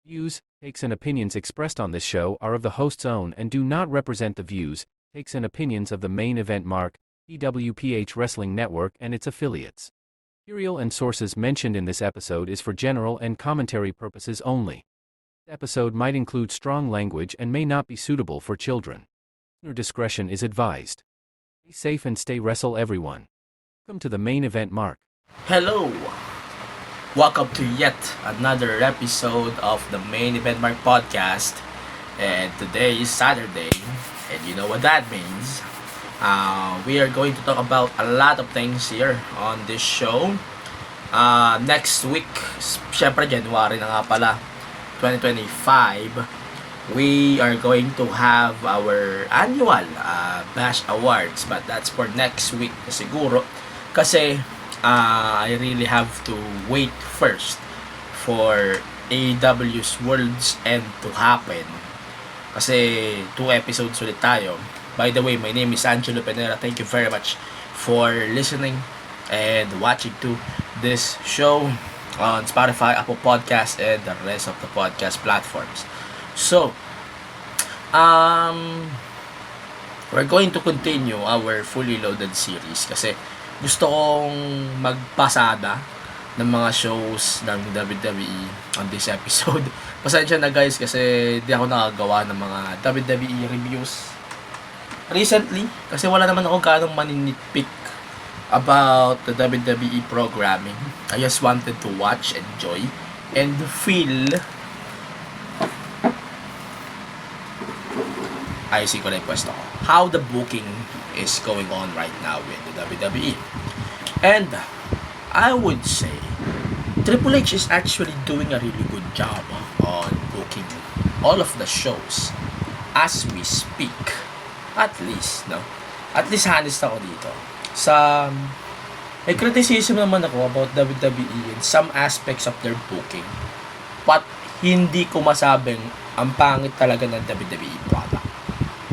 Views, takes and opinions expressed on this show are of the host's own and do not represent the views, takes and opinions of the Main Event Mark, PWPH Wrestling Network and its affiliates. Material and sources mentioned in this episode is for general and commentary purposes only. This episode might include strong language and may not be suitable for children. Listener discretion is advised. Stay safe and stay wrestle everyone. Welcome to the Main Event Mark. Hello! Welcome to yet another episode of the Main Event Mark Podcast. And today is Saturday, and you know what that means. We are going to talk about a lot of things here on this show. Next week, syempre January na nga pala, 2025, we are going to have our annual Bash Awards. But that's for next week na siguro. Kasi I really have to wait first for AEW's World's End to happen. Kasi 2 episodes ulit tayo. By the way, my name is Angelo Penera. Thank you very much for listening and watching to this show on Spotify, Apple Podcasts, and the rest of the podcast platforms. So, we're going to continue our fully loaded series kasi gusto kong magpasada ng mga shows ng WWE on this episode. Pasensya na guys kasi di ako nakagawa ng mga WWE reviews recently kasi wala naman ako ganong maninitpick about the WWE programming. I just wanted to watch, enjoy, and feel. Ayusin ko na yung pwesto ko. How the booking is going on right now with the WWE. And I would say Triple H is actually doing a really good job on booking all of the shows as we speak. At least, no? At least honest ako dito. May criticism naman ako about WWE in some aspects of their booking. But hindi ko masabing ang pangit talaga ng WWE product.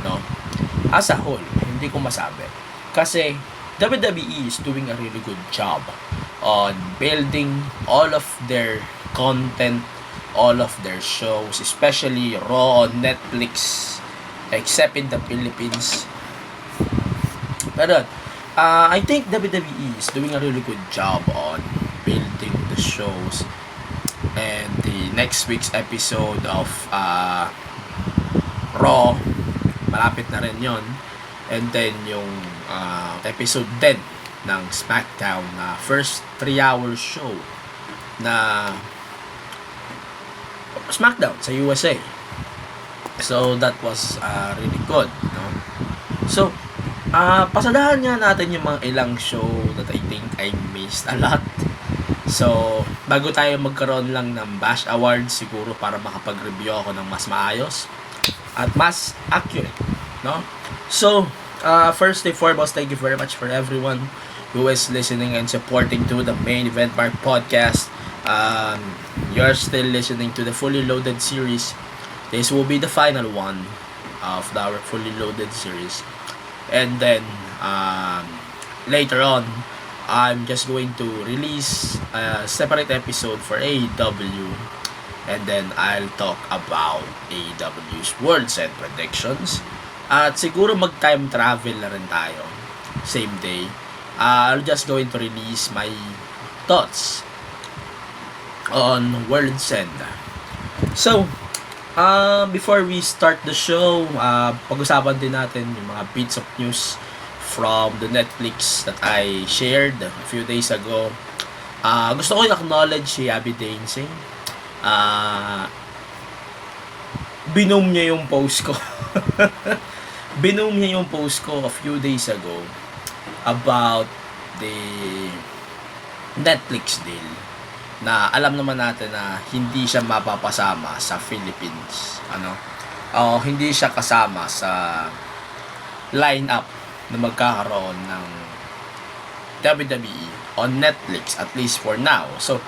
No? As a whole, hindi ko masabi. Kasi WWE is doing a really good job on building all of their content, all of their shows, especially Raw on Netflix, except in the Philippines. Pero I think WWE is doing a really good job on building the shows. And the next week's episode of Raw, malapit na rin yon. And then yung episode 10 ng SmackDown na first 3-hour show na SmackDown sa USA. So that was really good, no? So pasadahan nga natin yung mga ilang show that I think I missed a lot. So bago tayo magkaroon lang ng Bash Awards, siguro para makapag-review ako ng mas maayos at mas accurate, no? So, first and foremost, thank you very much for everyone who is listening and supporting to the Main Event Mark Podcast. You're still listening to the Fully Loaded series. This will be the final one of our Fully Loaded series. And then, later on, I'm just going to release a separate episode for AEW. And then, I'll talk about AEW's World's End predictions. At siguro mag-time travel na rin tayo. Same day. I'm just going to release my thoughts on World's End. So, before we start the show, pag-usapan din natin yung mga bits of news from the Netflix that I shared a few days ago. Gusto ko i-acknowledge si Abby Dainsing. Binom niya yung post ko. Binom niya yung post ko a few days ago about the Netflix deal na alam naman natin na hindi siya mapapasama sa Philippines. Hindi siya kasama sa lineup na magkakaroon ng WWE on Netflix, at least for now. So,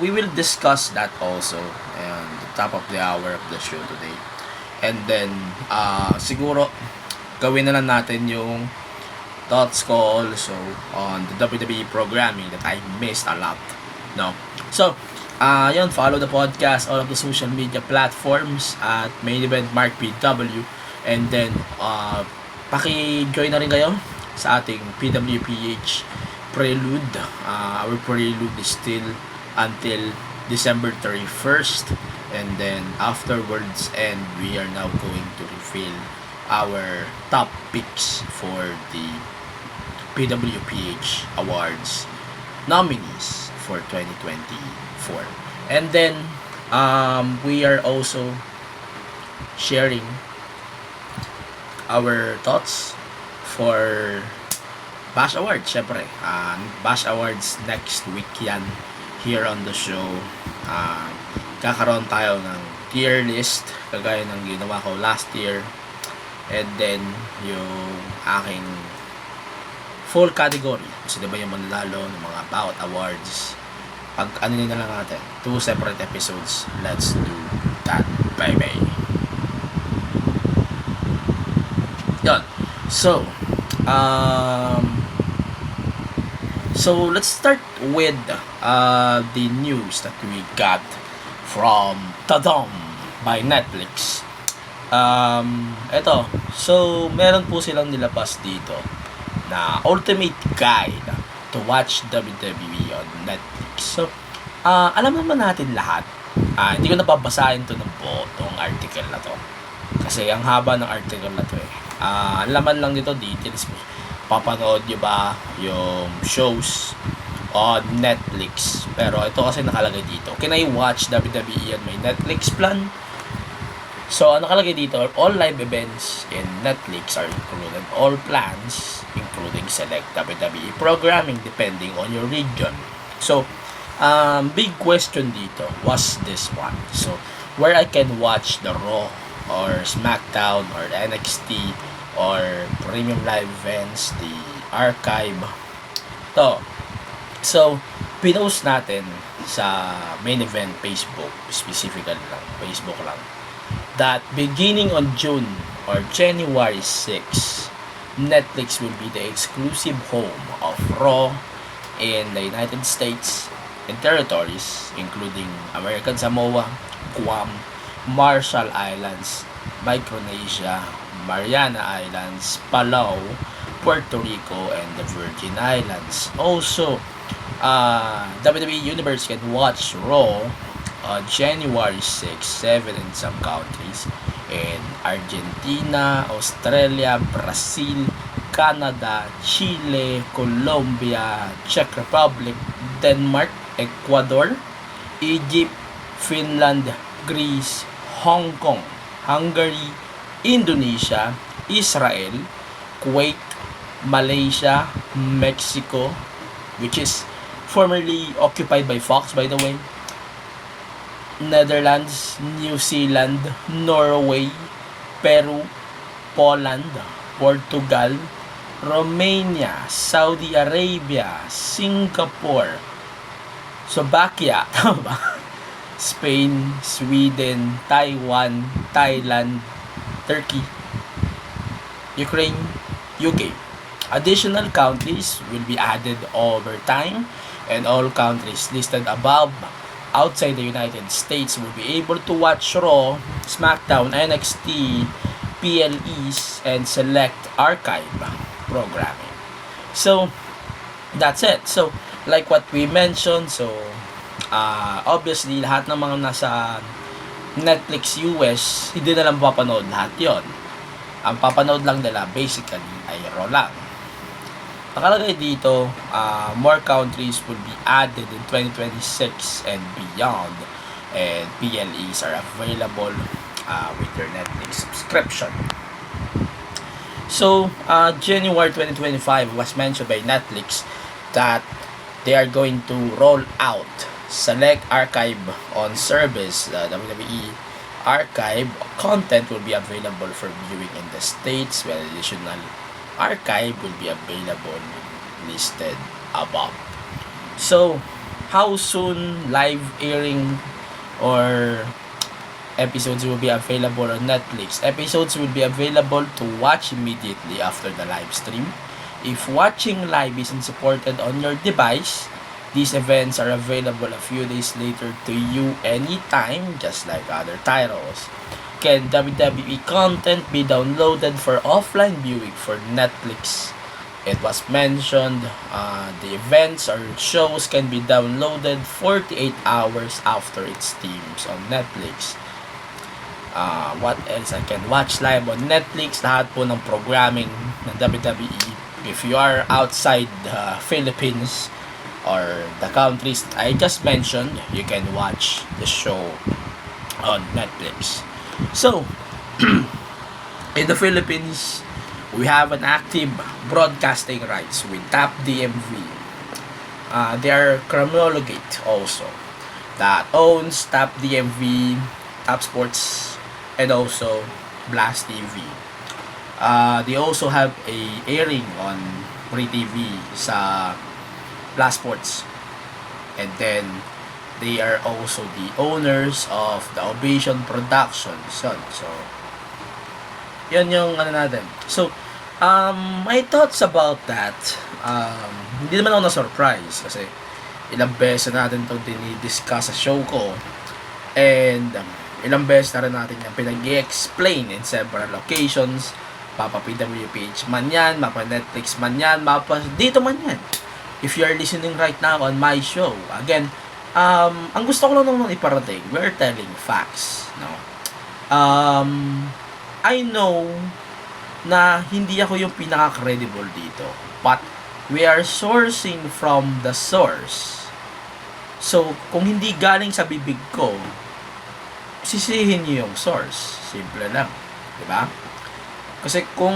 we will discuss that also on the top of the hour of the show today. And then, siguro, gawin na lang natin yung thoughts ko also on the WWE programming that I missed a lot. No? So, Yun, follow the podcast, all of the social media platforms at Main Event Mark PW. And then, paki-join na rin kayo sa ating PWPH Prelude. Our Prelude is still until December 31st. And then, afterwards, and we are now going to reveal our top picks for the PWPH Awards nominees for 2024. And then, we are also sharing our thoughts for Bash Awards, syempre. Bash Awards next week yan here on the show. Kakaroon tayo ng tier list kagaya ng ginawa ko last year. And then, yung aking full category. So, diba yung manlalo ng mga bawat awards. Pag ano na lang natin, 2 separate episodes. Let's do that, baby. Yun. So, let's start with the news that we got from Tadam by Netflix. Ito. So, meron po silang nilabas dito na ultimate guide to watch WWE on Netflix. So, alam naman natin lahat. Hindi ko nababasahin to ng buo, tong article na to. Kasi ang haba ng article na to eh. Laman lang dito, details. Papanood nyo ba yung shows on Netflix? Pero ito kasi nakalagay dito. Can I watch WWE on my Netflix plan? So, nakalagay dito, all live events in Netflix are included. All plans, including select WWE programming depending on your region. So, big question dito was this one. So, where I can watch the Raw or SmackDown or NXT or Premium Live Events, the archive. So, pinost natin sa Main Event Facebook, specifically lang, Facebook lang, that beginning on June or January 6, Netflix will be the exclusive home of Raw in the United States and territories, including American Samoa, Guam, Marshall Islands, Micronesia, Mariana Islands, Palau, Puerto Rico, and the Virgin Islands. Also, WWE Universe can watch Raw on January 6, 7 in some countries, in Argentina, Australia, Brazil, Canada, Chile, Colombia, Czech Republic, Denmark, Ecuador, Egypt, Finland, Greece, Hong Kong, Hungary, Indonesia, Israel, Kuwait, Malaysia, Mexico, which is formerly occupied by Fox, by the way, Netherlands, New Zealand, Norway, Peru, Poland, Portugal, Romania, Saudi Arabia, Singapore, Slovakia, tama ba? Spain, Sweden, Taiwan, Thailand, Turkey, Ukraine, UK. Additional countries will be added over time, and all countries listed above outside the United States will be able to watch Raw, SmackDown, NXT, PLEs, and select archive programming. So, that's it. So, like what we mentioned, so, obviously, lahat ng mga nasa Netflix US, hindi na lang papanood lahat yon. Ang papanood lang nila, basically, ay Raw lang. Nakalagay dito, more countries will be added in 2026 and beyond, and PLEs are available with your Netflix subscription. So, January 2025 was mentioned by Netflix that they are going to roll out select archive on service. WWE archive content will be available for viewing in the States, while additional archive will be available listed above. So, how soon live airing or episodes will be available on Netflix? Episodes will be available to watch immediately after the live stream. If watching live isn't supported on your device, These events are available a few days later to you anytime, just like other titles. Can WWE content be downloaded for offline viewing for Netflix? It was mentioned the events or shows can be downloaded 48 hours after it streams on Netflix. What else I can watch live on Netflix? Lahat po ng programming ng WWE. If you are outside the Philippines or the countries I just mentioned, you can watch the show on Netflix. So, in the Philippines, we have an active broadcasting rights with Tap DMV. They are Chronologate also that owns Tap DMV, Tap Sports, and also Blast TV. They also have a airing on Free TV sa Blast Sports. And then, they are also the owners of the Ovation Productions. So, yun yung ano natin. So, my thoughts about that, hindi naman ako na-surprise kasi ilang beses na natin itong dinidiscuss sa show ko. And, ilang beses na rin natin yung pinag-i-explain in several occasions. Mapa PWPH man yan, mapa Netflix man yan, mapa dito man yan. If you are listening right now on my show, again, ang gusto ko lang nung iparating, we're telling facts, no? I know na hindi ako yung pinaka-credible dito, but we are sourcing from the source. So, kung hindi galing sa bibig ko, sisihin niyo yung source. Simple lang, di ba? Kasi kung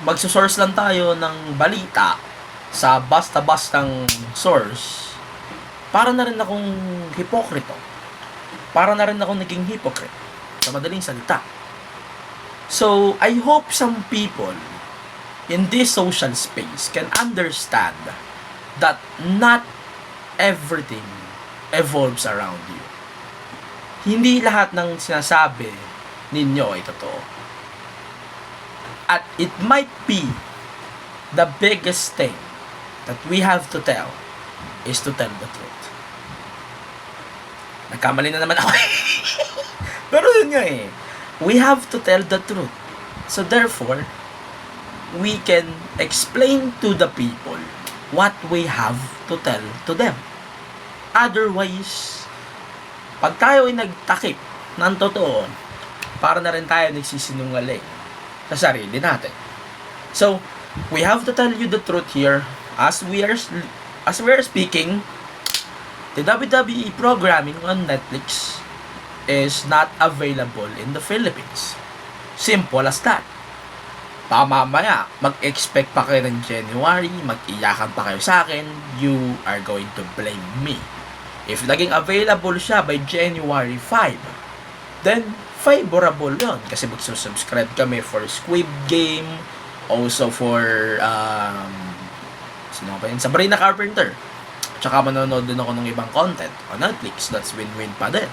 magsusource lang tayo ng balita sa basta-bastang source, para na rin akong hipokrito. Para na rin akong naging hypocrite. Sa madaling salita. So, I hope some people in this social space can understand that not everything evolves around you. Hindi lahat ng sinasabi ninyo ay totoo. At it might be the biggest thing that we have to tell is to tell the truth. Nagkamali na naman ako. Pero yun nga eh. We have to tell the truth. So therefore, we can explain to the people what we have to tell to them. Otherwise, pag tayo ay nagtakip ng totoo, para na rin tayo nagsisinungaling sa sarili natin. So, we have to tell you the truth here as we are speaking. The WWE programming on Netflix is not available in the Philippines. Simple as that. Mamaya, mag-expect pa kayo ng January, mag-iyakan pa kayo sa akin, you are going to blame me. If naging available siya by January 5, then favorable yun. Kasi magsusubscribe kami for Squid Game, also for, sino pa yun? Sabrina Carpenter. Tsaka manonood din ako ng ibang content on Netflix. That's win-win pa din.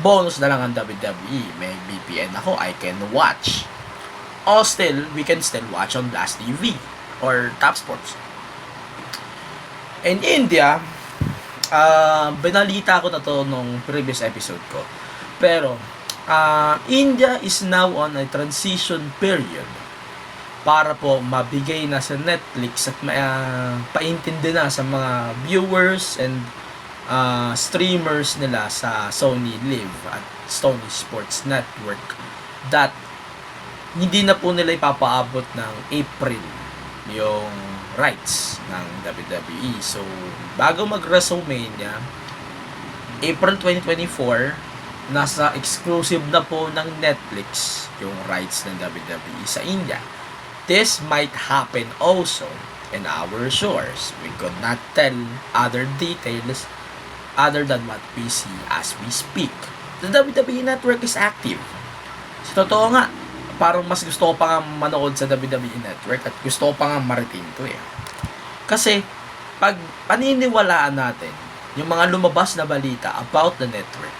Bonus na lang ang WWE. May VPN ako. I can watch. O still, we can still watch on Blast TV or Tap Sports. In India, binalita ko na to nung previous episode ko. Pero, India is now on a transition period para po mabigay na sa Netflix at paintindi na sa mga viewers and streamers nila sa Sony Live at Sony Sports Network that hindi na po nila ipapaabot ng April yung rights ng WWE. So, bago mag-WrestleMania, April 2024, nasa exclusive na po ng Netflix yung rights ng WWE sa India. This might happen also in our shores. We could not tell other details other than what we see as we speak. The WWE Network is active. So, totoo nga, parang mas gusto ko pa nga manood sa WWE Network at gusto ko pa nga maritin to eh. Kasi, pag paniniwalaan natin yung mga lumabas na balita about the network,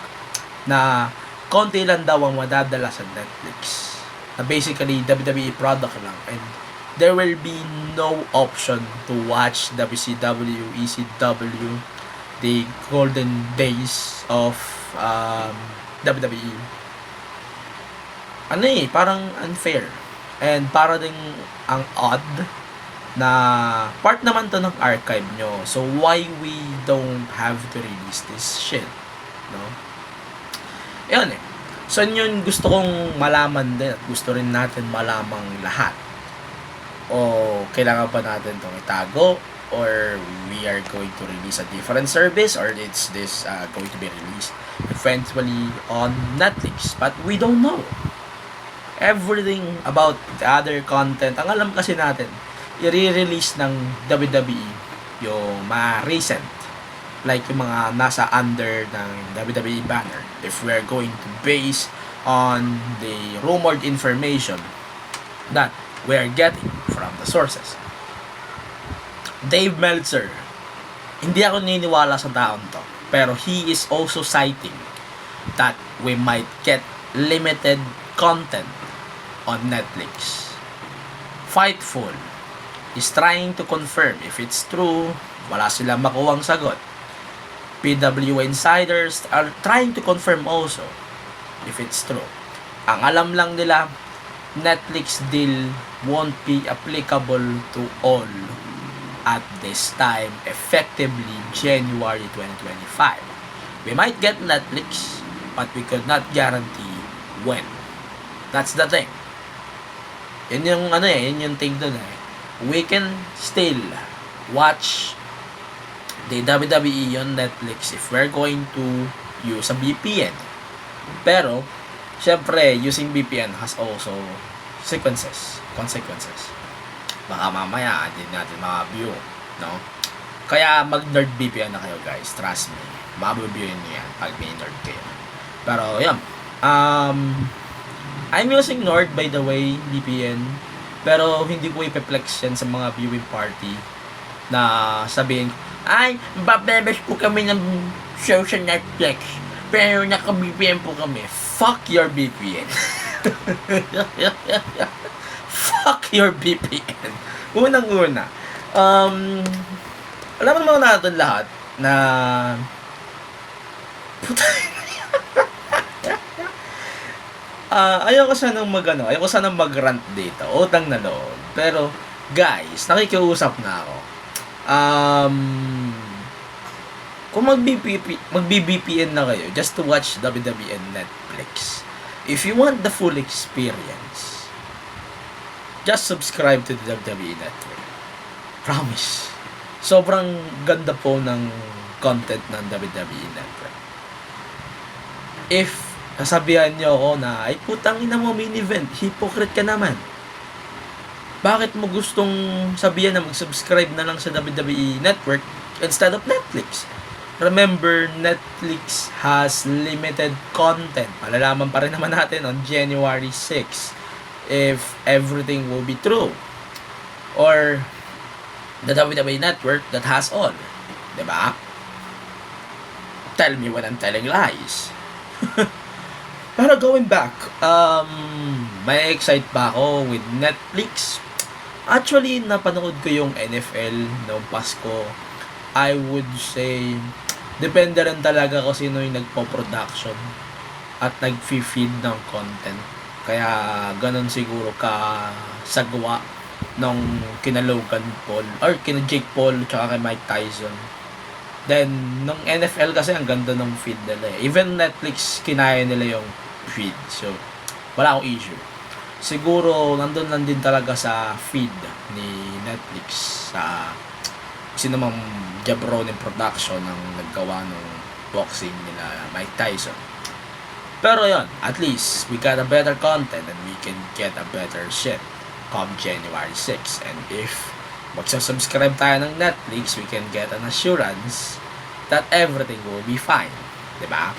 na konti lang daw ang madadala sa Netflix, na basically WWE product lang, and there will be no option to watch WCW, ECW, the golden days of WWE. Ano parang unfair. And para ding ang odd na part naman to ng archive nyo. So, why we don't have to release this shit? No? Yun So, yun gusto kong malaman din at gusto rin natin malamang lahat. O, kailangan ba natin itong itago? Or we are going to release a different service? Or it's this going to be released eventually on Netflix? But we don't know. Everything about the other content, ang alam kasi natin, i-release ng WWE yung mga recent, like yung mga nasa under ng WWE banner, if we're going to base on the rumored information that we're getting from the sources. Dave Meltzer, hindi ako niniwala sa taon to, pero he is also citing that we might get limited content on Netflix. Fightful is trying to confirm if it's true. Wala silang makuwang sagot. PW Insiders are trying to confirm also if it's true. Ang alam lang nila, Netflix deal won't be applicable to all at this time, effectively January 2025. We might get Netflix, but we could not guarantee when. That's the thing. Yun yung yun yung thing dun We can still watch the WWE on Netflix if we're going to use a VPN. Pero, syempre, using VPN has also consequences. Baka mamaya, hindi natin maka-view, no? Kaya mag-nerd VPN na kayo, guys. Trust me. Mababiewin niyo yan pag may nerd kayo. Pero, yun. I'm using Nord, by the way, VPN. Pero, hindi ko ipeplex yan sa mga viewing party na sabihin, ay, babebes po kami ng show sa Netflix. Pero naka-VPN po kami. Fuck your VPN. Fuck your VPN. Unang-una. Alam mo naman natin lahat na ayoko sanang mag-rant dito. Utang na loob. Pero, guys, nakikiusap na ako. Kung mag-VPN na kayo just to watch WWE and Netflix, if you want the full experience, just subscribe to the WWE Network. Promise. Sobrang ganda po ng content ng WWE Network. If nasabihan nyo ako na, ay putang ina mo, main event, hypocrite ka naman. Bakit mo gustong sabihan na mag-subscribe na lang sa WWE Network instead of Netflix? Remember, Netflix has limited content. Malalaman pa rin naman natin on January 6 if everything will be true. Or the WWE Network that has all. Diba? Tell me when I'm telling lies. Pero going back, may excite pa ako with Netflix. Actually, napanood ko yung NFL noong Pasko. I would say, depende rin talaga kung sino yung nagpo-production at nag-feed ng content. Kaya, ganun siguro ka sagwa nung kina Logan Paul, or kina Jake Paul, tsaka kay Mike Tyson. Then, nung NFL kasi, ang ganda ng feed nila Even Netflix, kinaya nila yung feed. So, wala akong issue. Siguro, nandun lang din talaga sa feed ni Netflix sa sino mang Jabronin production ang naggawa ng boxing nila Mike Tyson. Pero yon, at least we got a better content and we can get a better shit come January 6. And if magsasubscribe tayo ng Netflix, we can get an assurance that everything will be fine. Diba?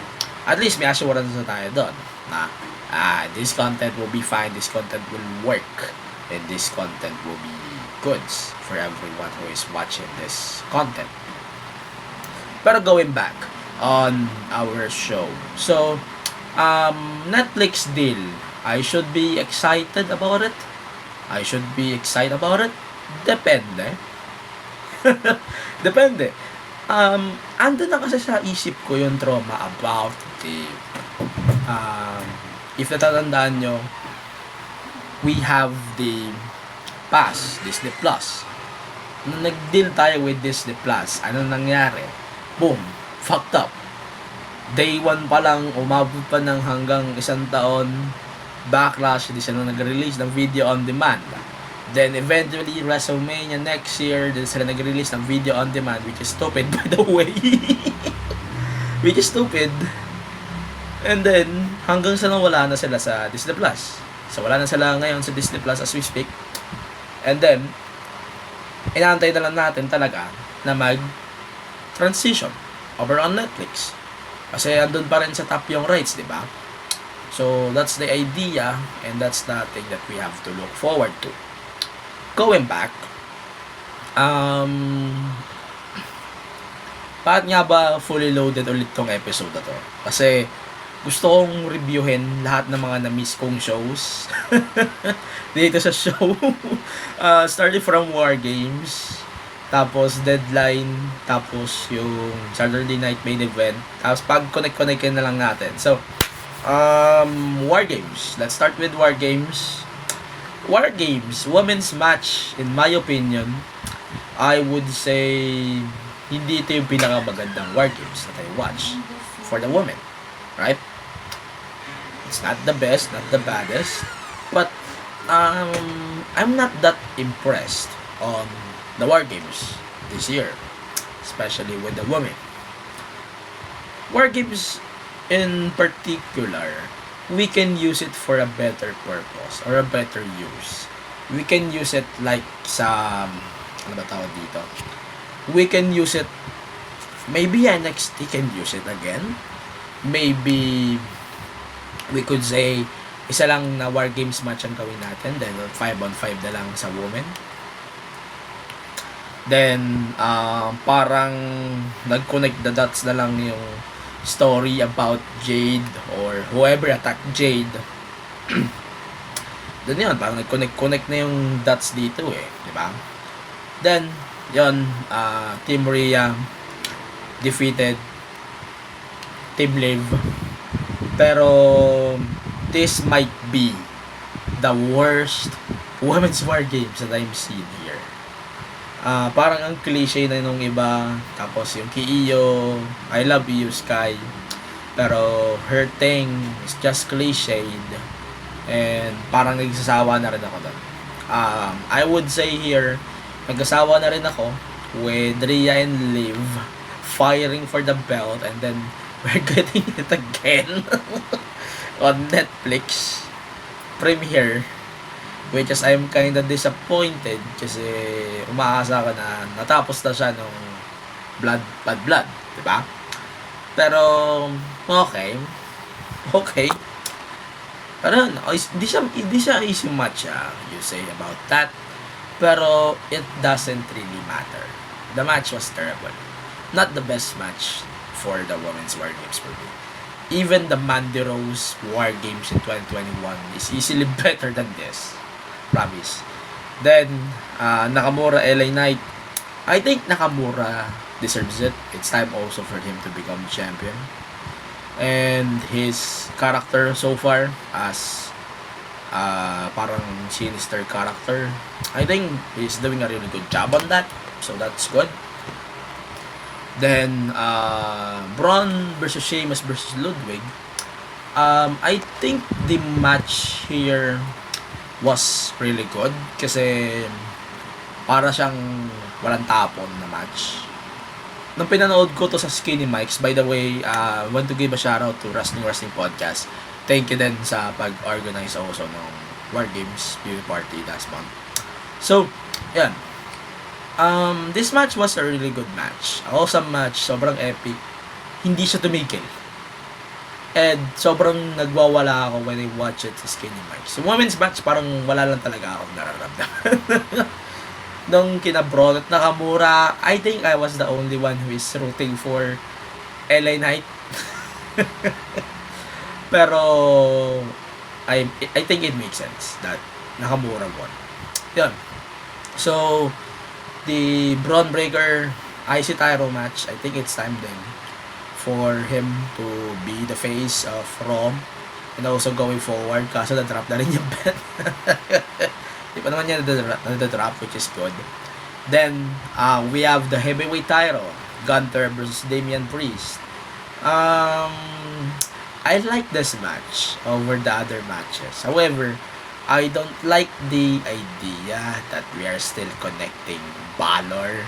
At least may assurance na tayo doon na this content will be fine, this content will work, and this content will be goods for everyone who is watching this content. Pero going back on our show, so Netflix deal, I should be excited about it. Depende. Depende. Ando na kasi sa isip ko yung trauma about the if natatandaan nyo, we have the Disney Plus. Nung nag-deal tayo with Disney Plus, ano nangyari? Boom! Fucked up. Day 1 pa lang, umabot pa ng hanggang 1 taon, backlash, hindi sila nag-release ng video on demand. Then eventually, WrestleMania next year, then sila nag-release ng video on demand, which is stupid by the way. Which is stupid. And then, hanggang sa nawala na sila sa Disney Plus. So, wala na sila ngayon sa Disney Plus as we speak. And then, inaantay na lang natin talaga na mag-transition over on Netflix. Kasi andun pa rin sa top yung rights, di ba? So, that's the idea and that's the thing that we have to look forward to. Going back, bakit nga ba fully loaded ulit tong episode na to? Kasi, gusto kong reviewin lahat ng mga na-miss kong shows dito sa show. Started from War Games, tapos Deadline, tapos yung Saturday Night Main Event, tapos pag connect na lang natin. So, War Games. Let's start with War Games. War Games, women's match, in my opinion, I would say, hindi ito yung pinakamagandang War Games that I watch for the women. Right? It's not the best, not the baddest, but I'm not that impressed on the War Games this year, especially with the women. War Games in particular, we can use it for a better purpose or a better use. We can use it like sa, ano ba tawag dito? We can use it, maybe NXT can use it again. Maybe we could say isa lang na War Games match ang gawin natin, then 5-on-5 na lang sa women. Then parang nag-connect the dots na lang yung story about Jade or whoever attacked Jade. Then yun, parang nag-connect na yung dots dito di ba? Then yun, Team Rhea defeated Team Liv. Pero this might be the worst women's War Games that I'm seeing here. Parang ang cliche na nung iba. Tapos yung kay Io, I love you Sky, pero her thing is just cliched. And parang nagsasawa na rin ako doon. I would say here, nagsasawa na rin ako with Rhea and Liv firing for the belt, and then we're getting it again on Netflix premiere, which is I'm kinda disappointed kasi umaasa ka na natapos na siya nung Blood, di ba? Pero okay. Pero hindi siya easy match, you say about that. Pero it doesn't really matter. The match was terrible. Not the best match for the women's War Games for me. Even the Mandy Rose War Games in 2021 is easily better than this. Promise. Then, Nakamura, LA Knight. I think Nakamura deserves it. It's time also for him to become champion. And his character so far as parang sinister character, I think he's doing a really good job on that. So that's good. Then, Braun versus Sheamus versus Ludwig. I think the match here was really good kasi para siyang walang tapon na match. Nung pinanood ko to sa Skinny Mics, by the way, want to give a shout out to Wrestling Podcast. Thank you din sa pag-organize also ng War Games Beauty Party last month. So, yan. This match was a really good match. Awesome match. Sobrang epic. Hindi siya tumigil. And sobrang nagwawala ako when I watch it sa Skinny Mics. So, women's match, parang wala lang talaga akong nararamdaman. Nung kina Braun at Nakamura, I think I was the only one who is rooting for LA Knight. Pero I think it makes sense that Nakamura won. Yun. So, the Braun Breaker IC title match, I think it's time then for him to be the face of Raw and also going forward kaso na-drop na rin yung bet. Di pa naman niya na-drop, which is good. Then, we have the heavyweight title, Gunther versus Damian Priest. I like this match over the other matches. However, I don't like the idea that we are still connecting Balor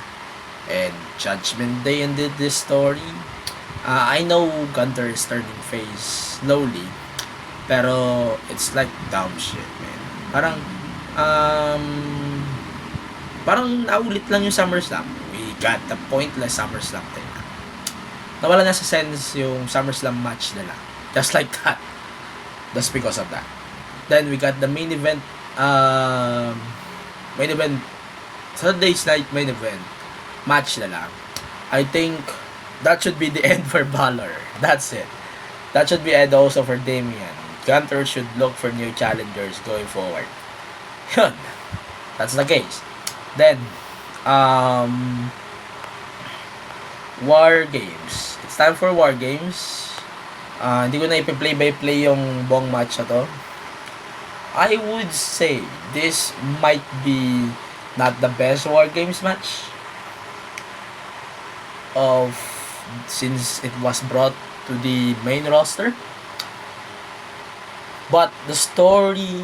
and Judgment Day in this story. I know Gunther is turning face slowly, pero it's like dumb shit, man. Parang naulit lang yung SummerSlam. We got the pointless SummerSlam thing. Nawala na sa sense yung SummerSlam match nila. Just like that. Just because of that. Then we got the main event, Saturday's night main event match nila. I think that should be the end for Balor. That's it. That should be end also for Damian. Gunther should look for new challengers going forward. Yun. That's the case. Then, War Games. It's time for War Games. Hindi ko na ipi-play by play yung buong match na to. I would say this might be not the best War Games match since it was brought to the main roster. But the story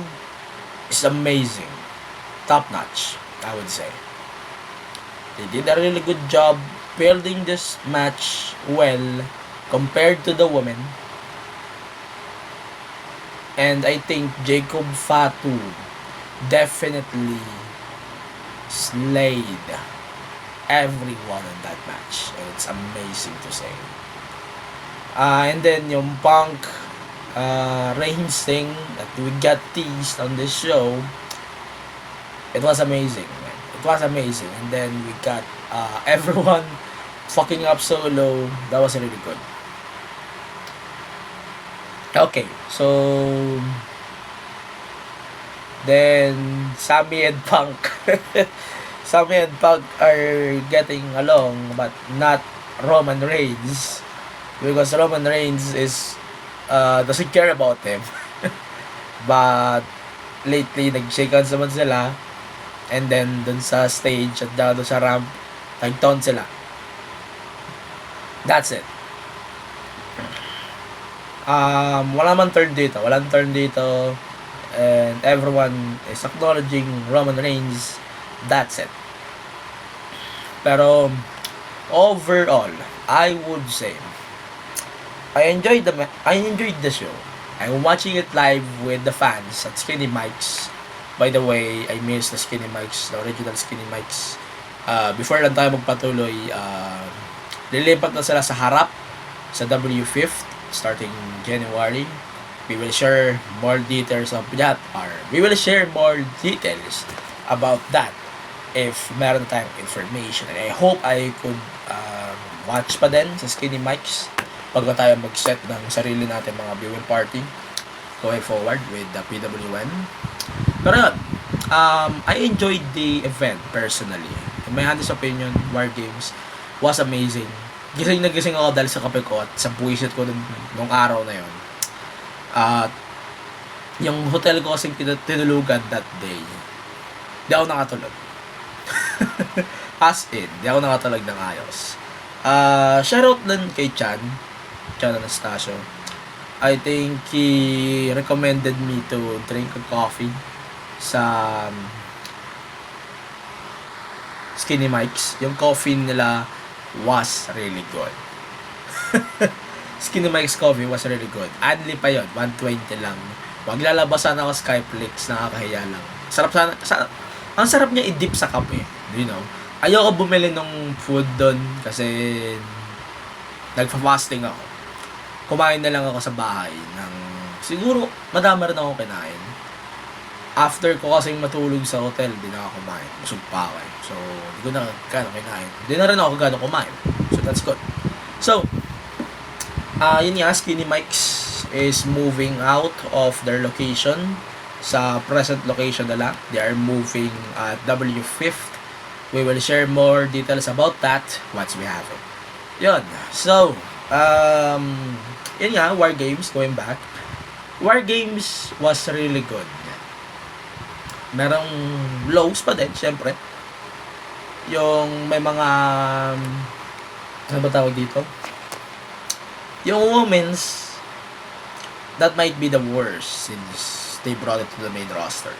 is amazing. Top notch, I would say. They did a really good job building this match well compared to the women. And I think Jacob Fatu definitely slayed everyone in that match. And it's amazing to say. And then yung Punk Reigns thing that we got teased on this show, it was amazing, man. It was amazing. And then we got everyone fucking up Solo. That was really good. Okay, so then Sami and Punk Sami and Punk are getting along, but not Roman Reigns, because Roman Reigns doesn't care about him. But lately nag-shake hands naman sila, and then dun sa stage at down sa ramp nag-taunt sila. That's it. Walang turn dito, and everyone is acknowledging Roman Reigns. That's it. Pero overall, I would say I enjoyed the show. I'm watching it live with the fans at Skinny Mike's. By the way, I miss the Skinny Mike's, the original Skinny Mike's. Before lang tayo magpatuloy, lilipat na sila sa harap sa W5th starting January. We will share more details of that, or we will share more details about that if meron tayong information. And I hope I could watch pa din sa Skinny Mike's pag tayo mag-set ng sarili natin mga viewing party going forward with the PWN. Pero yun, I enjoyed the event personally. In my honest opinion, War Games was amazing. Gising na gising ako dahil sa kape ko at sa buwisit ko nung araw na yun. Yung hotel ko kasing tinulugan that day, di ako nakatulog. As in, di ako nakatulog ng ayos. Shoutout din kay Chan Anastasio. I think he recommended me to drink a coffee sa Skinny Mike's. Yung coffee nila was really good. Skinny Mike's coffee was really good. Adli pa yun, 120 lang. Wag lalabasan ako Skyflix, nakakahiya lang. Ang sarap niya i-dip sa kape, you know. Ayoko bumili ng food doon kasi nagfa-fasting ako. Kumain na lang ako sa bahay ng siguro madami rin ako kinain. After ko kasing matulog sa hotel, di na ako kumain. Busog pa ako eh. So, hindi ko na gano'ng kinain. Hindi na rin ako gano'ng kumain. So, that's good. So, yun nga, Skinny Mike's is moving out of their location sa present location nila. They are moving at W5th. We will share more details about that once we have it. Yun. So, yun nga, War Games, going back. War Games was really good. Merong lows pa din, syempre. Yung may mga, ano ba tawag dito? Yung moments that might be the worst since they brought it to the main roster.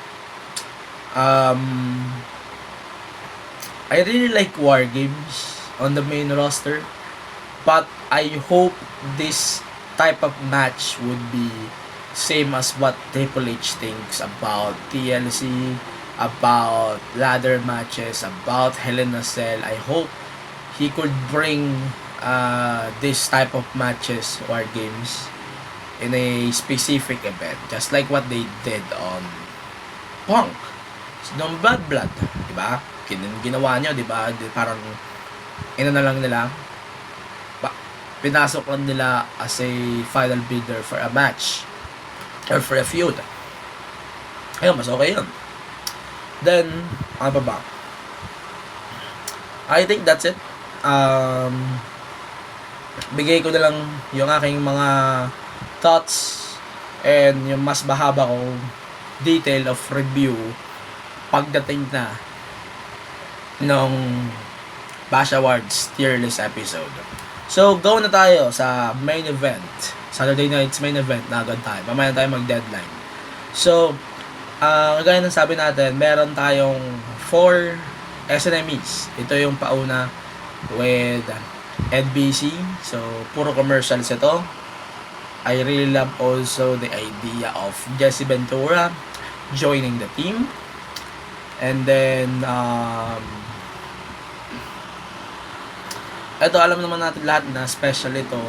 I really like War Games on the main roster, but I hope this type of match would be same as what Triple H thinks about TLC, about ladder matches, about Hell in a Cell. I hope he could bring this type of matches, War Games, in a specific event, just like what they did on Punk. No Bad Blood, di ba? Ginawa nyo, di ba? Parang ina na lang nila, pinasok lang nila as a final bidder for a match or for a feud. Ayun, mas okay yun. Then, ano pa ba? I think that's it. Bigay ko na lang yung aking mga thoughts and yung mas mahaba kong detail of review pagdating na ng Bash Awards tier list episode. So, go na tayo sa main event. Saturday night's main event na agad tayo. Mamaya tayo mag-deadline. So, kagaya ng sabi natin, meron tayong 4 SNMEs. Ito yung pauna with NBC. So, puro commercials ito. I really love also the idea of Jesse Ventura joining the team. And then, ito, alam naman natin lahat na special ito.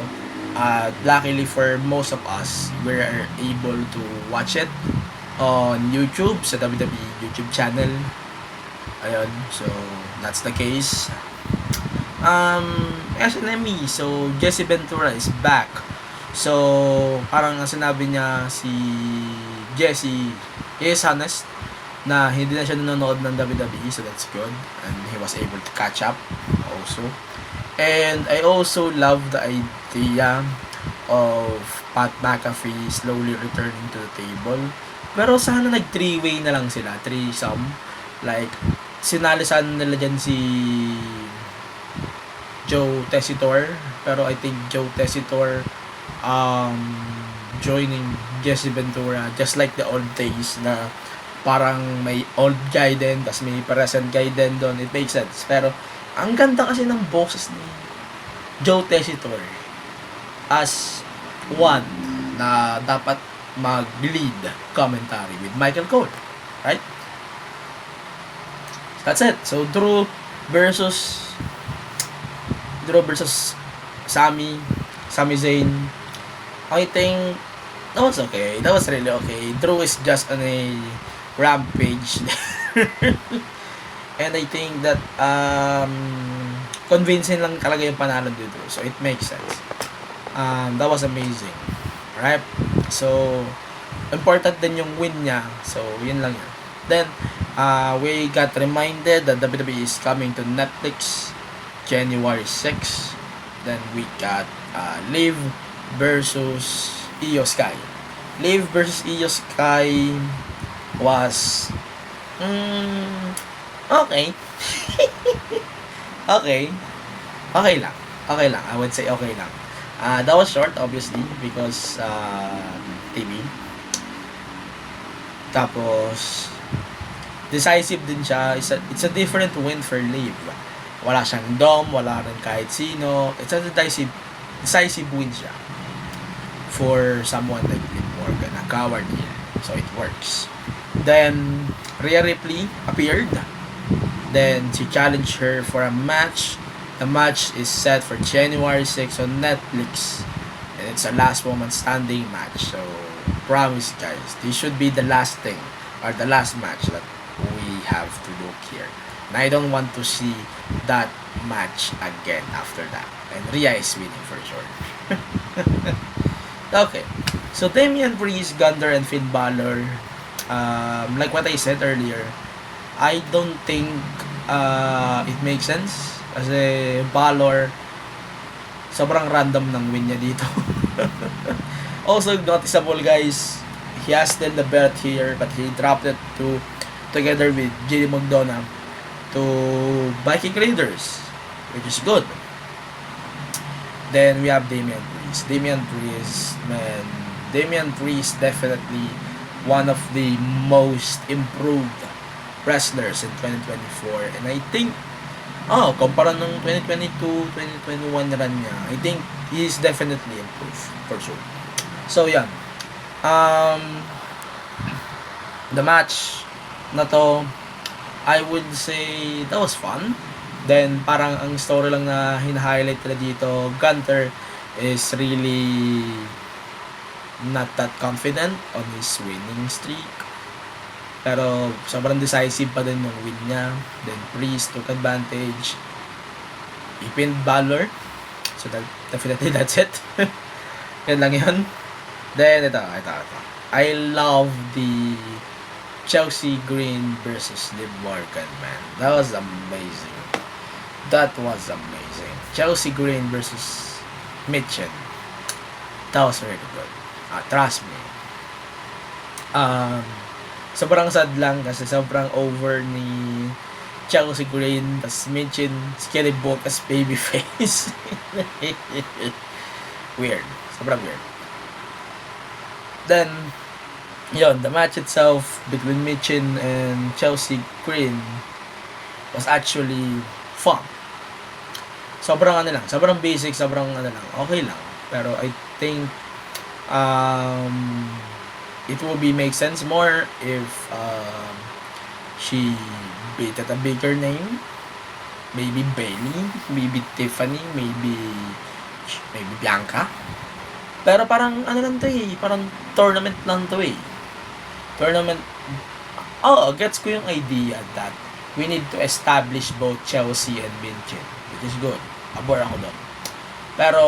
Luckily for most of us, we're able to watch it on YouTube, sa WWE YouTube channel. Ayun, so that's the case. SNME, so Jesse Ventura is back. So, parang sinabi niya si Jesse, he is honest na hindi na siya nanonood ng WWE, so that's good. And he was able to catch up also. And I also love the idea of Pat McAfee slowly returning to the table. Pero sana nag 3-way na lang sila, threesome. Like, sinalisan nila dyan si Joe Tessitore. Pero I think Joe Tessitore joining Jesse Ventura, just like the old days na parang may old guy din, tas may present guy din doon. It makes sense. Pero ang ganda kasi ng boses ni Joe Tessitore as one na dapat mag-lead commentary with Michael Cole. Right? That's it. So, Drew versus Sami Zayn. I think that was okay. That was really okay. Drew is just on a rampage. And I think that convincing lang talaga yung panalo dito. So it makes sense. That was amazing. Right? So important din yung win niya. So yun lang yun. Then we got reminded that WWE is coming to Netflix January 6. Then we got Liv versus Io Sky. Liv versus Io Sky was okay. Okay lang. I would say okay lang. That was short, obviously, because TV. Tapos, decisive din siya. It's a different win for Liv. Wala siyang dom, wala rin kahit sino. It's a decisive win siya for someone like Liv Morgan, a coward here. So, it works. Then, Rhea Ripley appeared. Then, she challenged her for a match. The match is set for January 6 on Netflix. And it's a last woman standing match. So, promise guys, this should be the last thing or the last match that we have to look here. And I don't want to see that match again after that. And Rhea is winning for sure. Okay. So, Damian Priest, Gunther, and Finn Balor like what I said earlier, I don't think it makes sense. Kasi Balor, sobrang random ng win niya dito. Also noticeable guys, he has still the belt here but he dropped it together with JD McDonough to Viking Raiders, which is good. Then we have Damian Priest. Damian Priest definitely one of the most improved wrestlers in 2024, and I think kumpara nung 2022, 2021 run niya, I think he's definitely improved for sure. So yan, the match na to, I would say that was fun. Then parang ang story lang na hina-highlight nila dito, Gunther is really not that confident on his winning streak. Pero sobrang decisive pa din yung win niya. Then Priest took advantage. He pinned Balor. So definitely that's it. Yan lang yun. Then ito. I love the Chelsea Green versus Liv Morgan, man. That was amazing. Chelsea Green versus Mitchell. That was really good. Trust me. Sobrang sad lang kasi sobrang over ni Chelsea Green, tas Mitchell, scary book as babyface. Weird. Sobrang weird. Then, the match itself between Mitchell and Chelsea Green was actually fun. Sobrang basic, okay lang. Pero I think it will make sense more if she beat at a bigger name. Maybe Bayley, maybe Tiffany, maybe Bianca. Pero parang parang tournament lang to eh. Gets ko yung idea that we need to establish both Chelsea and Mitchell, which is good. Abor ako doon. Pero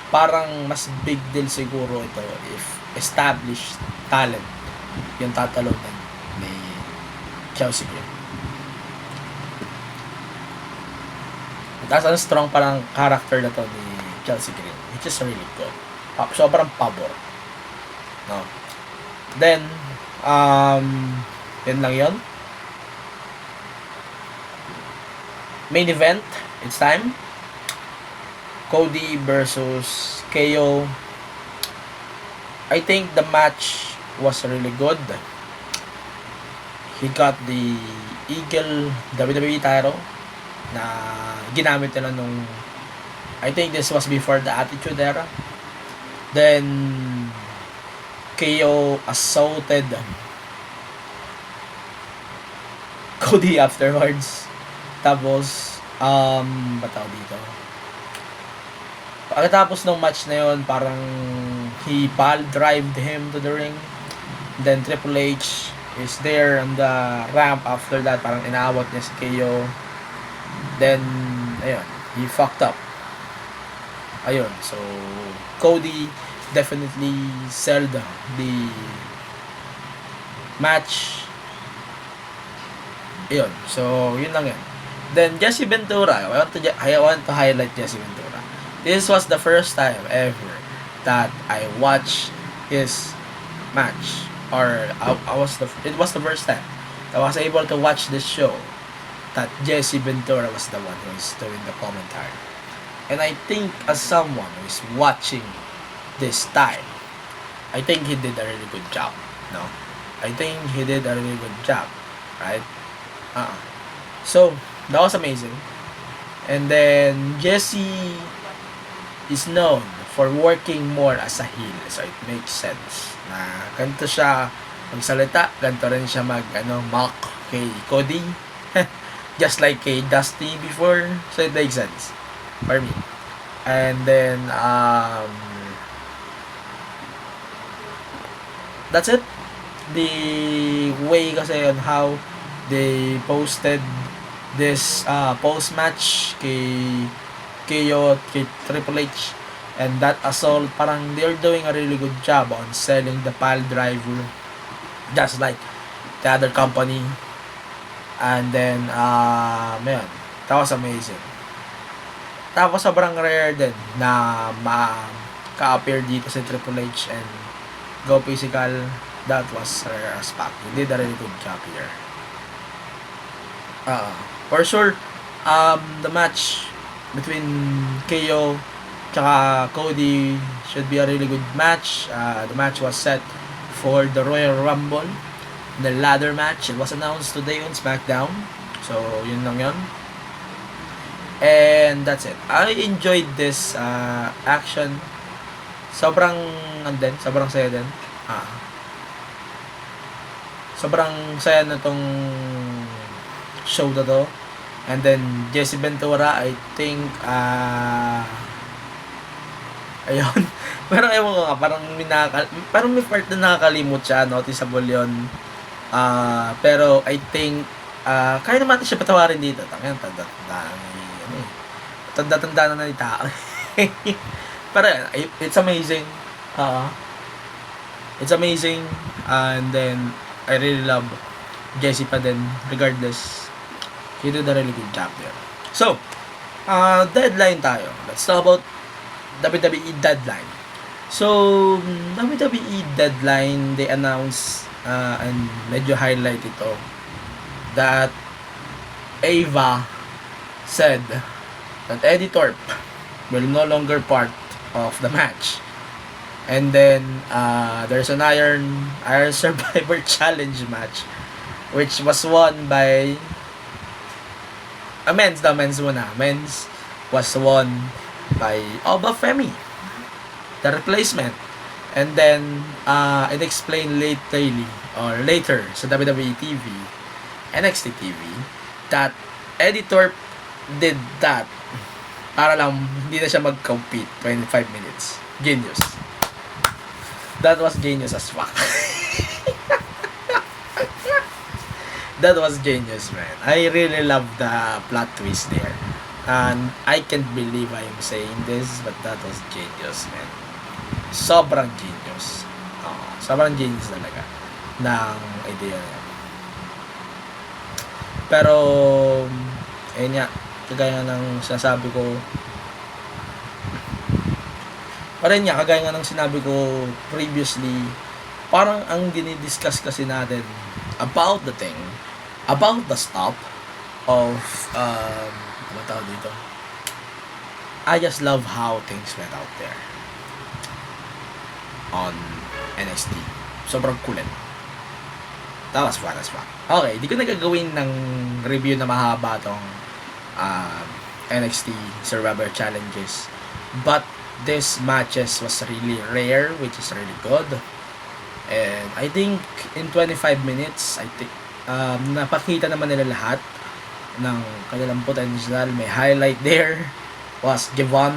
parang mas big deal siguro ito if established talent yung tatalonan ni Chelsea Green. Tapos ang strong parang character na to ni Chelsea Green, which is really good. Sobrang pabor. No? Then, yun lang yun. Main event, it's time. Cody versus KO. I think the match was really good. He got the Eagle WWE title na ginamit nila nung, I think this was before the Attitude Era. Then KO assaulted Cody afterwards. Tapos bataw dito. Pagkatapos ng match na yon, parang he pile-drived him to the ring. Then Triple H is there on the ramp after that. Parang inaawat niya si KO. Then, ayun, he fucked up. Ayun, so Cody definitely sold the match. Ayun, so yun lang yun. Then Jesse Ventura, I want to highlight Jesse Ventura. This was the first time ever that I watched his match, or it was the first time I was able to watch this show that Jesse Ventura was the one who was doing the commentary. And I think as someone who is watching this time, I think he did a really good job. No, I think he did a really good job, right? So that was amazing. And then Jesse is known for working more as a heel, so it makes sense na ganito siya magsalita, ganito rin siya mock kay Cody. Just like kay Dusty before, so it makes sense for me. And then that's it. The way kasi on how they posted this post-match kay KO, kay Triple H, and that assault, parang they're doing a really good job on selling the pile driver just like the other company. And then, yun, that was amazing. Tapos sobrang rare din na ka-appear dito si Triple H and Go Physical. That was rare as fuck. He did a really good job here. For sure, the match between KO tsaka Cody should be a really good match. The match was set for the Royal Rumble, the ladder match. It was announced today on SmackDown. So, yun lang yun. And that's it. I enjoyed this action. Sobrang sobrang saya din. Sobrang saya na tong show na to. And then Jesse Ventura, I think ayun. Pero ewan ko nga, parang may part na nakakalimot siya, noticeable yun. Pero I think kaya naman natin siya patawarin dito. Tanda-tanda na ng tao. Pero it's amazing. It's amazing. And then I really love Jesse pa din, regardless. He did a really good job there. So, deadline tayo. Let's talk about WWE deadline. So, WWE deadline, they announced and medyo highlight ito that Ava said that Eddie Thorpe will no longer part of the match. And then there's an Iron Survivor Challenge match which was won by men's muna. Men's was won by Obafemi, the replacement. And then it explained later sa WWE TV, NXT TV, that Eddie Thorpe did that para lang hindi na siya mag-compete 25 minutes. Genius. That was genius as fuck. That was genius, man. I really love the plot twist there. And I can't believe I am saying this, but that was genius, man. Sobrang genius. Sobrang genius talaga ng idea niya. Pero, ayun nga, kagaya ng sinasabi ko, kagaya nga ng sinabi ko previously, parang ang dinidiscuss kasi natin about the thing, about the stop of, ano tawag dito? I just love how things went out there on NXT. Sobrang kulit. That was fun as fuck. Okay, di ko nagagawin ng review na mahaba tong NXT Survivor Challenges. But this matches was really rare, which is really good. And I think in 25 minutes, I think napakita naman nila lahat ng kanilang potential. May highlight there was Javon,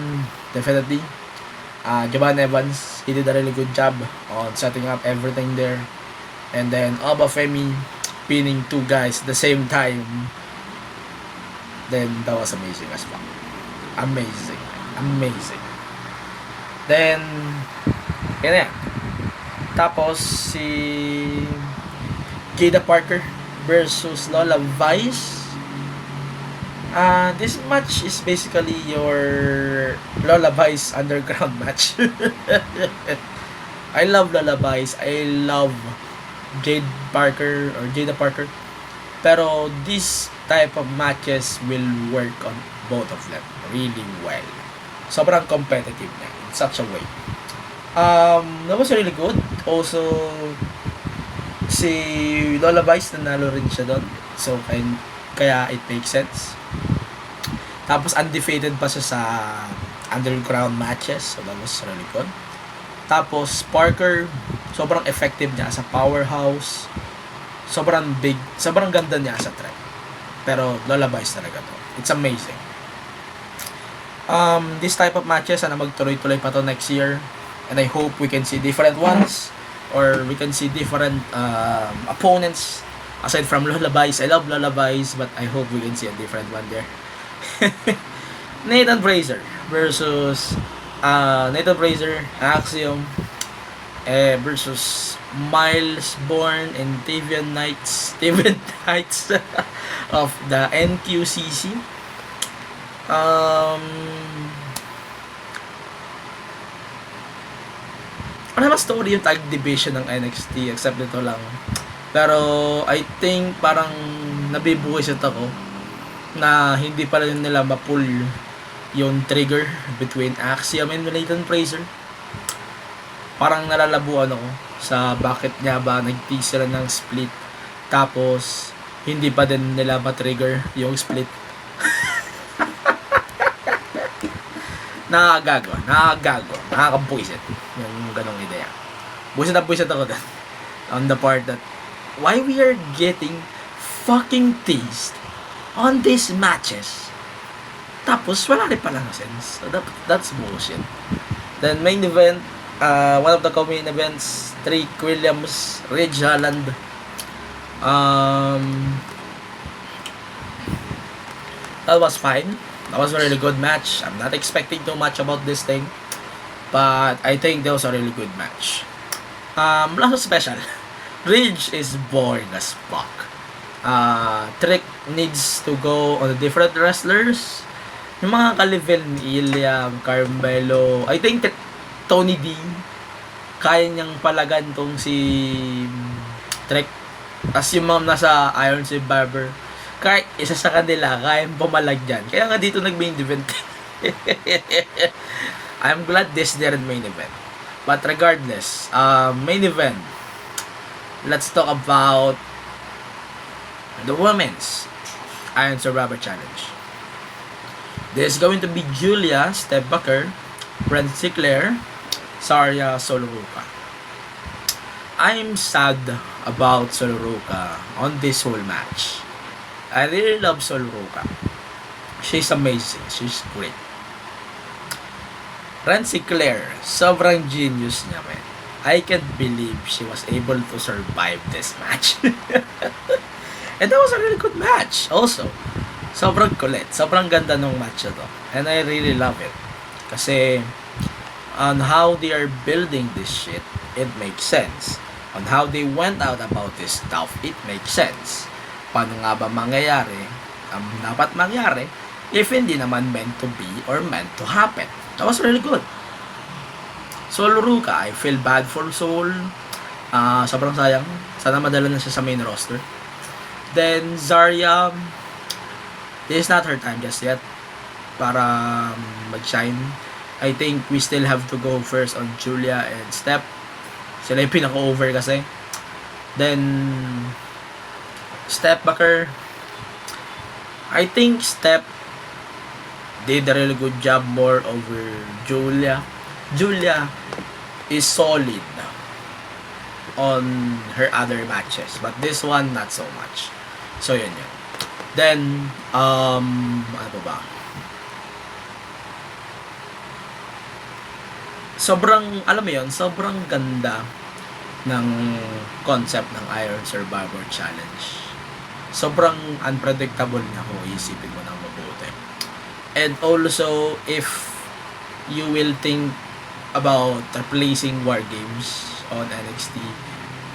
definitely. Javon Evans, he did a really good job on setting up everything there. And then Obafemi pinning two guys at the same time. Then that was amazing as well. Amazing. Then, yun yan. Tapos, si Jada Parker versus Lola Vice. This match is basically your Lola Vice underground match. I love Lola Vice. I love Jada Parker. Pero this type of matches will work on both of them really well. Sobrang competitive niya in such a way. That was really good. Also, si Lola Vice nanalo rin siya doon. So, kaya it makes sense. Tapos, undefeated pa siya sa underground matches. So, that was really good. Tapos, Parker, sobrang effective niya as a powerhouse. Sobrang big. Sobrang ganda niya as a threat. Pero, Lola Vice talaga to. It's amazing. This type of matches, sana magtuloy-tuloy pa to next year. And I hope we can see different ones. Or we can see different opponents. Aside from Lola Vice. I love Lola Vice, but I hope we can see a different one there. Nathan Frazer versus Nathan Frazer, Axiom, versus Miles Bourne and Tavian Knights of the NQCC. Ano naman story yung tag division ng NXT except dito lang. Pero I think parang nabibuwisit ako na hindi pa rin nila ma-pull yung trigger between Axiom and Nathan Frazer. Parang nalalabuan ako sa bakit nga ba nag-tease sila ng split tapos hindi pa din nila ma-trigger yung split. Nakakabwisit yung ganong ideya. Buwisit ako dun on the part that why we are getting fucking teased on these matches tapos wala rin palang sense. So that's bullshit. Then main event, one of the co-main events, Trick Williams, Ridge Holland. That was fine. That was a really good match. I'm not expecting too much about this thing, but I think that was a really good match. Not so special. Ridge is boring as fuck. Trick needs to go on the different wrestlers. Yung mga ka-level ni Ilya, Carmelo, I think Tony D, kaya niyang palagan tong si Trick. As yung mga nasa Iron Survivor, kahit isa sa kanila, kayang pumalag dyan. Kaya nga dito nag-main event. I'm glad this didn't main event. But regardless, main event, let's talk about the women's Iron Survivor Challenge. This is going to be Julia, Steph Bucker, Brent Sinclair, Saraya Soloruka. I'm sad about Soloruka on this whole match. I really love Soloruka. She's amazing. She's great. Brent Sinclair, sobrang genius niya, man. I can't believe she was able to survive this match. And that was a really good match also. Sobrang kulit. Sobrang ganda ng match na to. And I really love it. Kasi on how they are building this shit, it makes sense. On how they went out about this stuff, it makes sense. Paano nga ba mangyayari ang dapat mangyari if hindi naman meant to be or meant to happen. That was really good. Soloruka, I feel bad for Soul. Sobrang sayang. Sana madala na siya sa main roster. Then Zarya, this is not her time just yet para mag-shine. I think we still have to go first on Julia and Steph. Sila yung pinaka-over kasi. Then Steph Bucker, I think Steph did a really good job more over Julia. Julia is solid on her other matches, but this one not so much. So yun. Then ano ba? Sobrang, alam mo yun, sobrang ganda ng concept ng Iron Survivor Challenge. Sobrang unpredictable na kung isipin mo ng mabuti. And also, if you will think about replacing War Games on NXT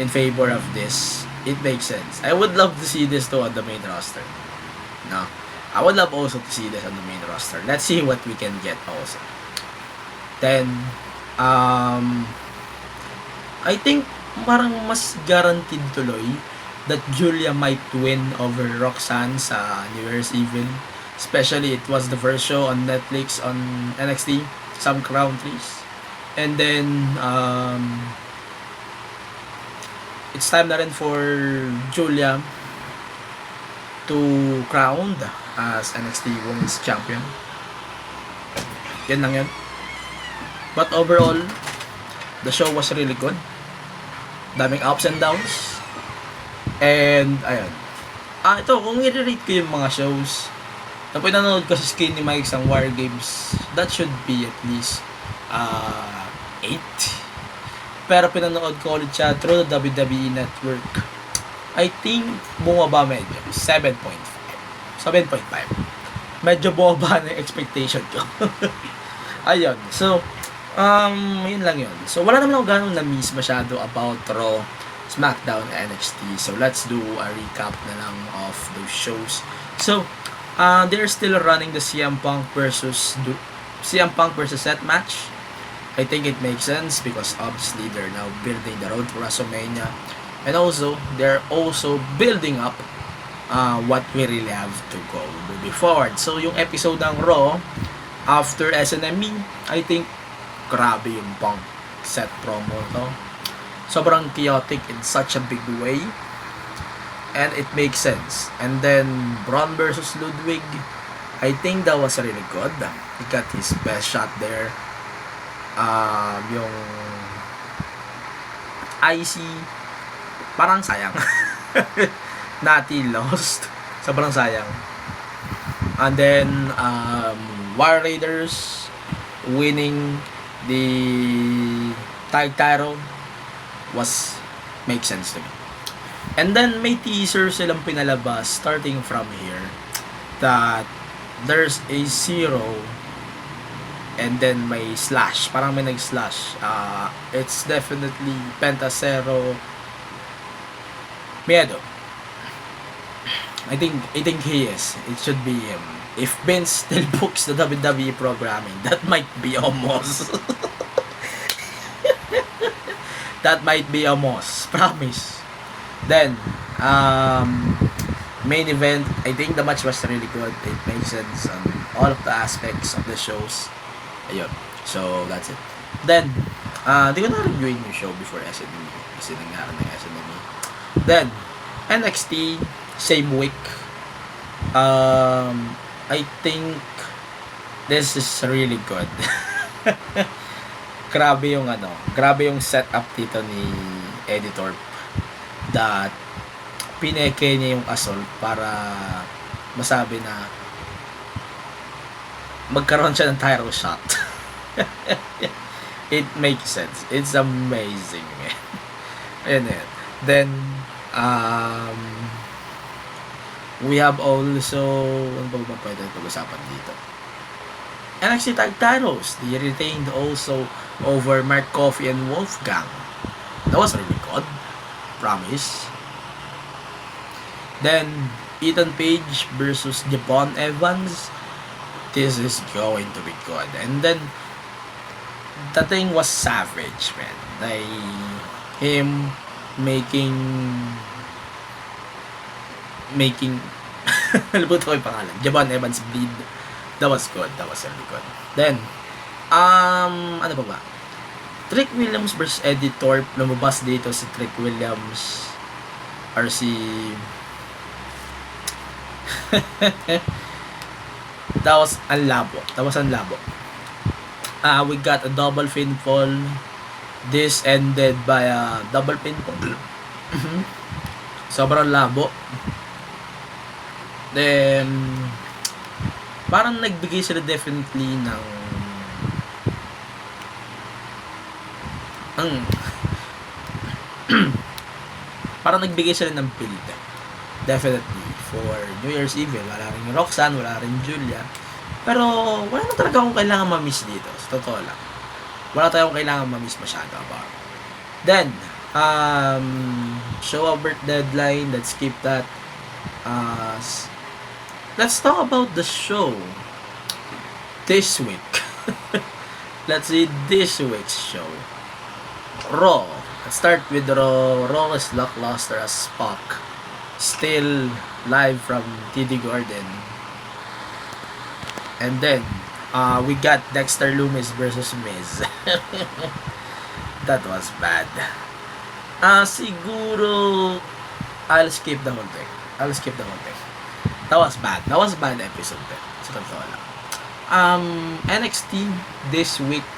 in favor of this, it makes sense. I would love to see this too on the main roster. No? I would love also to see this on the main roster. Let's see what we can get also. Then, I think parang mas guaranteed tuloy that Julia might win over Roxanne sa New Year's Eve. Especially it was the first show on Netflix on NXT, some crown trees. And then it's time na rin for Julia to crowned as NXT Women's Champion. Yan lang yan. But overall, the show was really good. Daming ups and downs. And, ayun. Ito, kung i-rate ko yung mga shows na pinanood ko sa Skinny Mike's ang War Games, that should be at least 8. Pero pinanood ko ulit siya through the WWE Network. I think bumaba medyo. 7.5. Medyo bumaba na yung expectation ko. Ayun. So, Yun lang yun. So, wala naman ako ganun na-miss masyado about Raw, SmackDown, NXT. So, let's do a recap na lang of those shows. So, they're still running the CM Punk versus Seth match. I think it makes sense because obviously they're now building the road to WrestleMania. And also, they're also building up what we really have to go moving forward. So, yung episode ng Raw, after SNME, I think grabe yung Punk set promo to. Sobrang chaotic in such a big way. And it makes sense. And then, Braun versus Ludwig, I think that was really good. He got his best shot there. Yung IC, parang sayang. Natty lost. Sobrang sayang. And then, War Raiders winning the tag title makes sense to me. And then may teaser silang pinalabas starting from here that there's a 0 and then may slash, parang may nag-slash. It's definitely Penta Zero Miedo. I think he is. It should be him. If Vince still books the WWE programming, that might be almost. That might be almost. Promise. Then, main event, I think the match was really good. It makes sense on all of the aspects of the shows. Ayun. So, that's it. Then, di ko na-review yung show before SNME. Kasi nangyari ng SNME. Then, NXT, same week. I think this is really good. grabe yung setup dito ni Editor that pineke niya yung assault para masabi na magkaroon siya ng title shot. It makes sense. It's amazing. Ayan yan. Then, we have also, ano ba pwede pag-usapan dito? NXT Tag Titles. They retained also over Mark Coffey and Wolfgang. That was really good. Promise. Then, Ethan Page versus Javon Evans. This is going to be good. And then, the thing was savage, man. Like, him making nalimutan ko yung pangalan. Javon Evans bleed. That was good. That was really good. Then, ano ba? Trick Williams versus Eddie Thorpe. Lumabas dito si Trick Williams or si That was unlabo. We got a double pinfall. This ended by a double pinfall. Sobrang labo. Then, parang nagbigay sila definitely ng parang nagbigay sila ng build. Definitely. For New Year's Eve, wala rin Roxanne, wala rin Julia. Pero, wala na talaga akong kailangan ma-miss dito. Sa totoo lang. Wala tayong kailangan ma-miss masyado about. Then, show over deadline. Let's skip that. Let's talk about the show this week. Let's see this week's show. Raw. Let's start with Raw. Raw is lackluster as fuck. Still live from TD Garden. And then, we got Dexter Lumis versus Miz. That was bad. Siguro, I'll skip the whole thing. That was bad. That was a bad episode. Sa totoo lang. NXT this week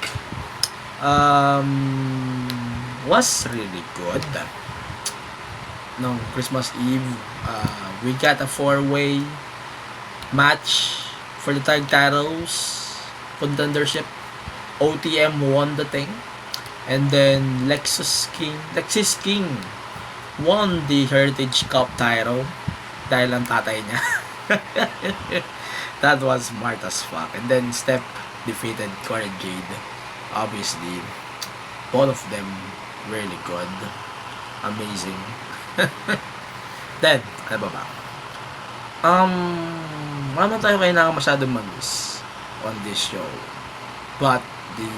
was really good. No, Christmas Eve, we got a 4-way match for the tag titles contendership. OTM won the thing, and then Lexis King won the Heritage Cup title dahil ang tatay niya. That was smart as fuck. And then Steph defeated Corey Jade. obviously, both of them really good. Amazing. Then, ano ba ba? Wala tayo kailangan masyadong mag-miss on this show. But, the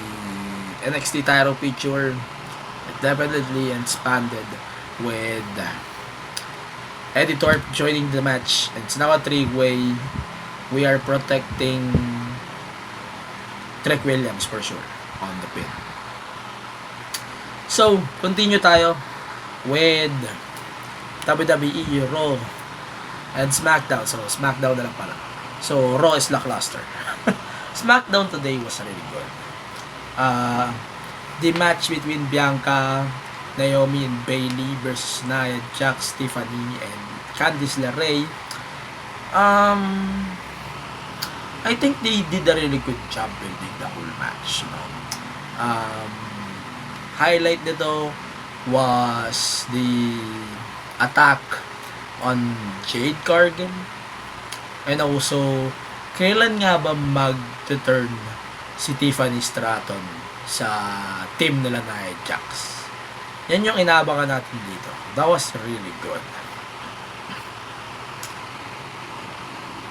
NXT title picture definitely expanded with Eddie Thorpe joining the match. It's now a 3-way. We are protecting Trick Williams for sure on the pin. So, continue tayo with WWE Raw and SmackDown. So, SmackDown na lang pala. So, Raw is lackluster. SmackDown today was really good. The match between Bianca, Naomi, and Bayley versus Nia Jax, Tiffany, and Candice LeRae. I think they did a really good job building the whole match. Highlight nito was the attack on Jade Cargill, and also kailan nga ba mag-turn si Tiffany Stratton sa team nila na Jax. Yan yung inaabangan natin dito. That was really good.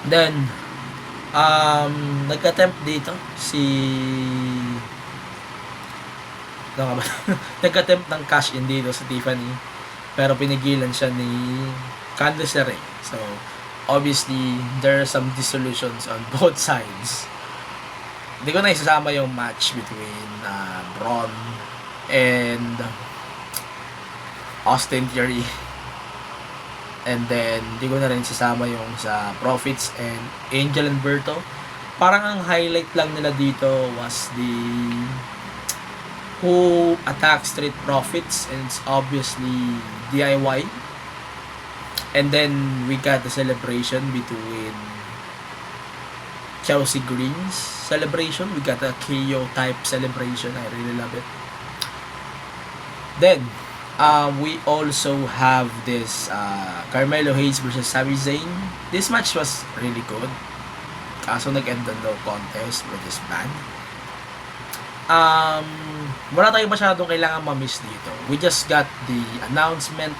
Then, nag-attempt dito si nag-attempt ng cash in dito sa Tiffany, pero pinigilan siya ni Candice LeRae. So, obviously, there are some dissolutions on both sides. Hindi ko na isasama yung match between Braun and Austin Theory. And then, di ko na rin sasama yung sa Profits and Angel and Berto. Parang ang highlight lang nila dito was the who attacked Street Profits, and it's obviously DIY. And then, we got the celebration between Chelsea Green's celebration. We got a KO type celebration. I really love it. Then, we also have this Carmelo Hayes versus Sami Zayn. This match was really good. Kaso nag-end on no contest with this band. Wala tayong masyadong kailangan ma-miss dito. We just got the announcement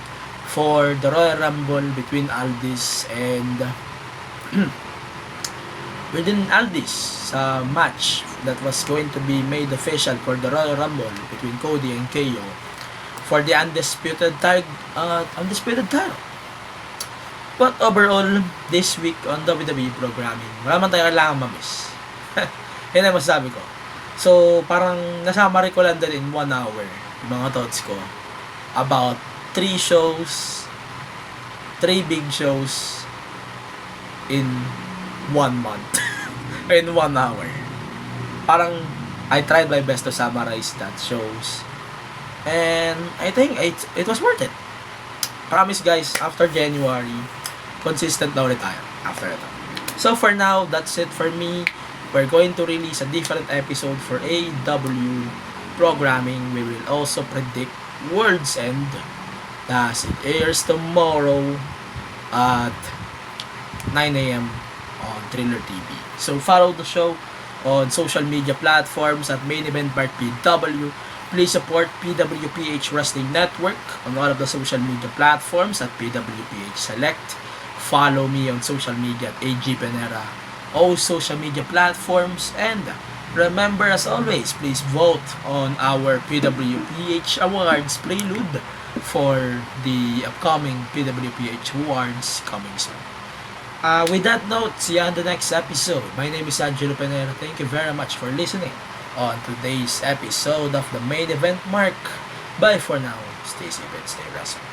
for the Royal Rumble between Aldis and within Aldis sa match that was going to be made official for the Royal Rumble between Cody and KO for the undisputed title. But overall, this week on WWE programming, wala man tayo kailangan ma-miss. Yan ang masasabi ko. So, parang nasamari ko lang din in 1 hour yung mga thoughts ko about 3 big shows in 1 month. In 1 hour. Parang, I tried my best to summarize that shows. And, I think it was worth it. Promise guys, after January, consistent na ulit tayo. After ito. So, for now, that's it for me. We're going to release a different episode for AEW programming. We will also predict World's End as it airs tomorrow at 9 a.m. on Thriller TV. So follow the show on social media platforms at Main Event Mark PW. Please support PWPH Wrestling Network on all of the social media platforms at PWPH Select. Follow me on social media at AG Penera, all social media platforms, and remember, as always, please vote on our PWPH Awards prelude for the upcoming PWPH Awards coming soon. With that note, see you on the next episode. My name is Angelo Penera. Thank you very much for listening on today's episode of the Main Event Mark. Bye for now. Stay safe and stay wrestling.